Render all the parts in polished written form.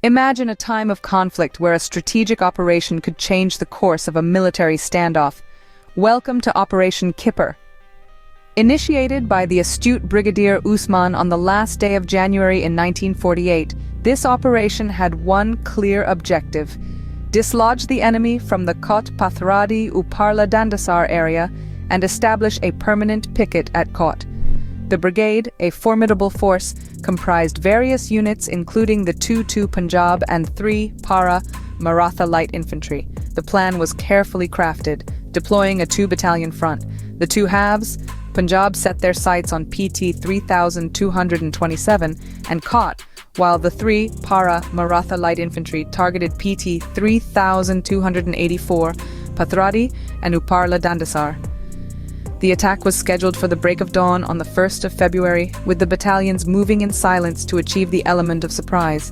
Imagine a time of conflict where a strategic operation could change the course of a military standoff. Welcome to Operation Kipper. Initiated by the astute Brigadier Usman on the last day of January in 1948, this operation had one clear objective: dislodge the enemy from the Kot Pathradi Uparla Dandasar area and establish a permanent picket at Kot. The brigade, a formidable force, comprised various units including the 2 Punjab and 3 Para Maratha light infantry. The plan was carefully crafted, deploying a 2-battalion front. The two halves, Punjab set their sights on PT 3227 and Kot, while the 3 Para Maratha light infantry targeted PT 3284, Pathradi and Uparla Dandasar. The attack was scheduled for the break of dawn on the 1st of February, with the battalions moving in silence to achieve the element of surprise.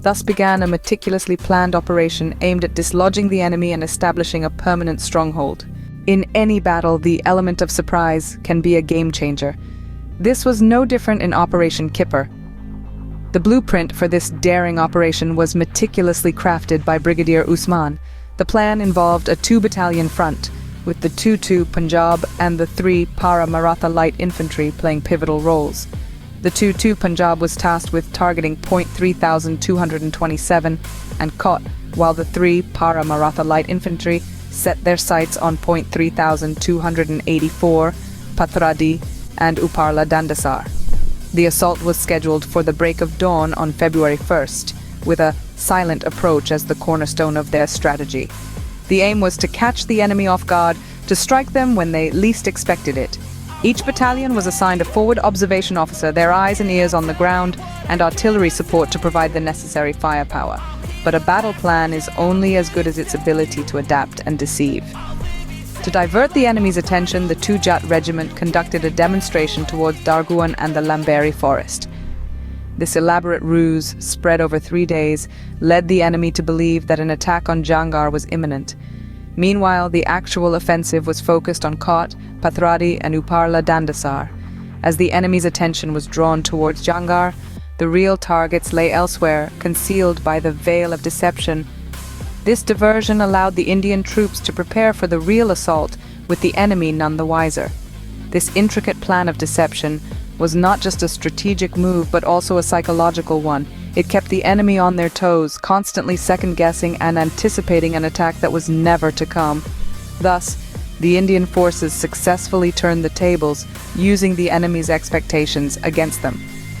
Thus began a meticulously planned operation aimed at dislodging the enemy and establishing a permanent stronghold. In any battle, the element of surprise can be a game changer. This was no different in Operation Kipper. The blueprint for this daring operation was meticulously crafted by Brigadier Usman. The plan involved a 2-battalion front, with the 2 Punjab and the 3 Para Maratha light infantry playing pivotal roles. The 2 Punjab was tasked with targeting Point 3227 and Kot, while the 3 Para Maratha light infantry set their sights on Point 3284, Pathradi and Uparla Dandasar. The assault was scheduled for the break of dawn on February 1st, with a silent approach as the cornerstone of their strategy. The aim was to catch the enemy off guard, to strike them when they least expected it. Each battalion was assigned a forward observation officer, their eyes and ears on the ground, and artillery support to provide the necessary firepower. But a battle plan is only as good as its ability to adapt and deceive. To divert the enemy's attention, the 2 Jat regiment conducted a demonstration towards Darguan and the Lamberi forest. This elaborate ruse, spread over 3 days, led the enemy to believe that an attack on Jangar was imminent. Meanwhile, the actual offensive was focused on Kot, Pathradi and Uparla Dandasar. As the enemy's attention was drawn towards Jangar, the real targets lay elsewhere, concealed by the veil of deception. This diversion allowed the Indian troops to prepare for the real assault, with the enemy none the wiser. This intricate plan of deception was not just a strategic move but also a psychological one. It kept the enemy on their toes, constantly second-guessing and anticipating an attack that was never to come. Thus, the Indian forces successfully turned the tables, using the enemy's expectations against them.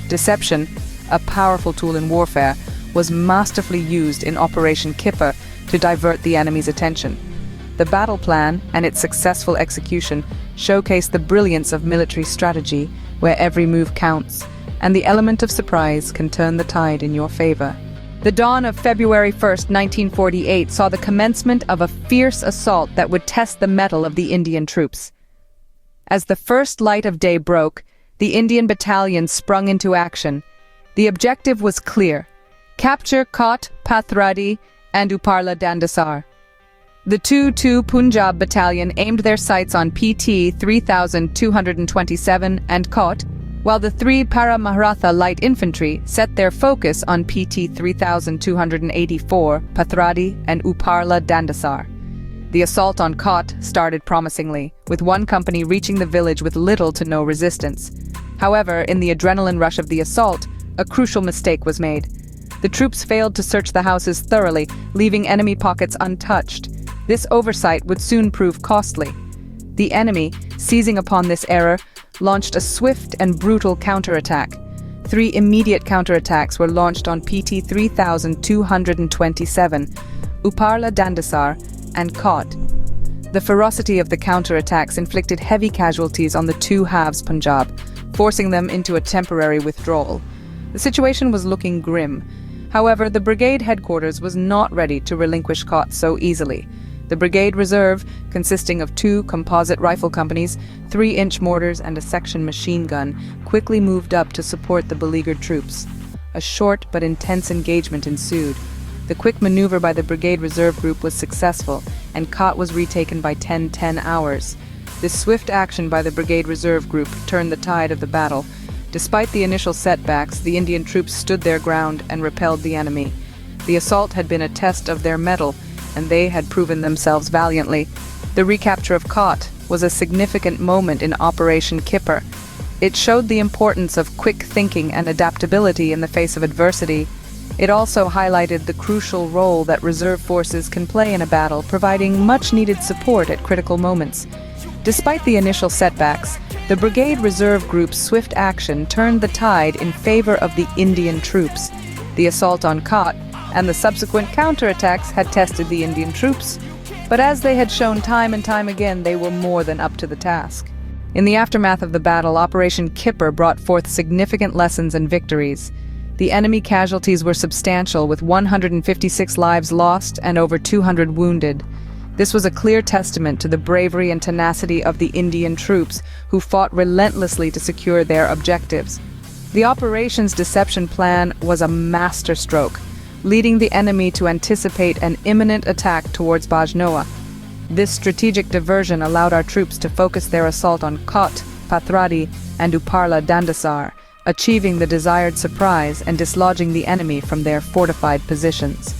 Deception, a powerful tool in warfare, was masterfully used in Operation Kipper to divert the enemy's attention. The battle plan and its successful execution showcase the brilliance of military strategy, where every move counts, and the element of surprise can turn the tide in your favor. The dawn of February 1st, 1948 saw the commencement of a fierce assault that would test the mettle of the Indian troops. As the first light of day broke, the Indian battalion sprung into action. The objective was clear: capture Kot, Pathradi, and Uparla Dandasar. The 2 Punjab battalion aimed their sights on PT 3227 and Kot, while the 3 Para Maratha light infantry set their focus on PT 3284, Pathradi and Uparla Dandasar. The assault on Kot started promisingly, with one company reaching the village with little to no resistance. However, in the adrenaline rush of the assault, a crucial mistake was made. The troops failed to search the houses thoroughly, leaving enemy pockets untouched. This oversight would soon prove costly. The enemy, seizing upon this error, launched a swift and brutal counterattack. 3 immediate counterattacks were launched on PT 3227, Uparla Dandasar, and Kot. The ferocity of the counterattacks inflicted heavy casualties on the 2 halves Punjab, forcing them into a temporary withdrawal. The situation was looking grim. However, the brigade headquarters was not ready to relinquish Kot so easily. The Brigade Reserve, consisting of 2 composite rifle companies, 3-inch mortars and a section machine gun, quickly moved up to support the beleaguered troops. A short but intense engagement ensued. The quick maneuver by the Brigade Reserve Group was successful, and Kot was retaken by 10 hours. This swift action by the Brigade Reserve Group turned the tide of the battle. Despite the initial setbacks, the Indian troops stood their ground and repelled the enemy. The assault had been a test of their mettle, and they had proven themselves valiantly. The recapture of Kot was a significant moment in Operation Kipper. It showed the importance of quick thinking and adaptability in the face of adversity. It also highlighted the crucial role that reserve forces can play in a battle, providing much-needed support at critical moments. Despite the initial setbacks, the Brigade Reserve Group's swift action turned the tide in favor of the Indian troops. The assault on Kot and the subsequent counterattacks had tested the Indian troops, but as they had shown time and time again, they were more than up to the task. In the aftermath of the battle, Operation Kipper brought forth significant lessons and victories. The enemy casualties were substantial, with 156 lives lost and over 200 wounded. This was a clear testament to the bravery and tenacity of the Indian troops, who fought relentlessly to secure their objectives. The operation's deception plan was a masterstroke, leading the enemy to anticipate an imminent attack towards Bajnoa. This strategic diversion allowed our troops to focus their assault on Kot, Pathradi, and Uparla Dandasar, achieving the desired surprise and dislodging the enemy from their fortified positions.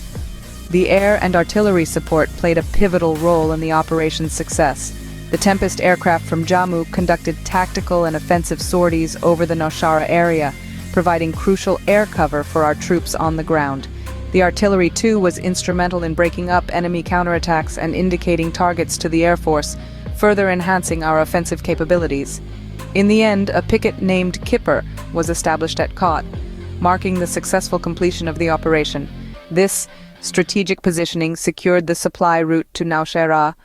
The air and artillery support played a pivotal role in the operation's success. The Tempest aircraft from Jammu conducted tactical and offensive sorties over the Naushara area, providing crucial air cover for our troops on the ground. The artillery, too, was instrumental in breaking up enemy counterattacks and indicating targets to the Air Force, further enhancing our offensive capabilities. In the end, a picket named Kipper was established at Kot, marking the successful completion of the operation. This strategic positioning secured the supply route to Naushera,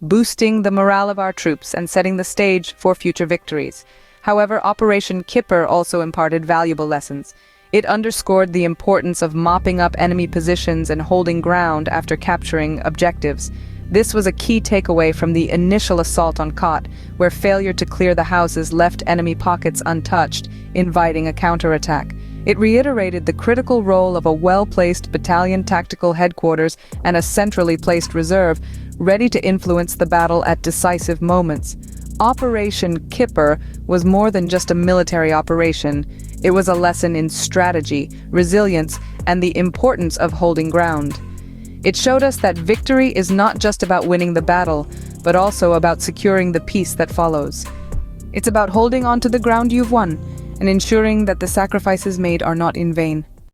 boosting the morale of our troops and setting the stage for future victories. However, Operation Kipper also imparted valuable lessons. It underscored the importance of mopping up enemy positions and holding ground after capturing objectives. This was a key takeaway from the initial assault on Kot, where failure to clear the houses left enemy pockets untouched, inviting a counterattack. It reiterated the critical role of a well-placed battalion tactical headquarters and a centrally placed reserve, ready to influence the battle at decisive moments. Operation Kipper was more than just a military operation. It was a lesson in strategy, resilience, and the importance of holding ground. It showed us that victory is not just about winning the battle, but also about securing the peace that follows. It's about holding on to the ground you've won and ensuring that the sacrifices made are not in vain.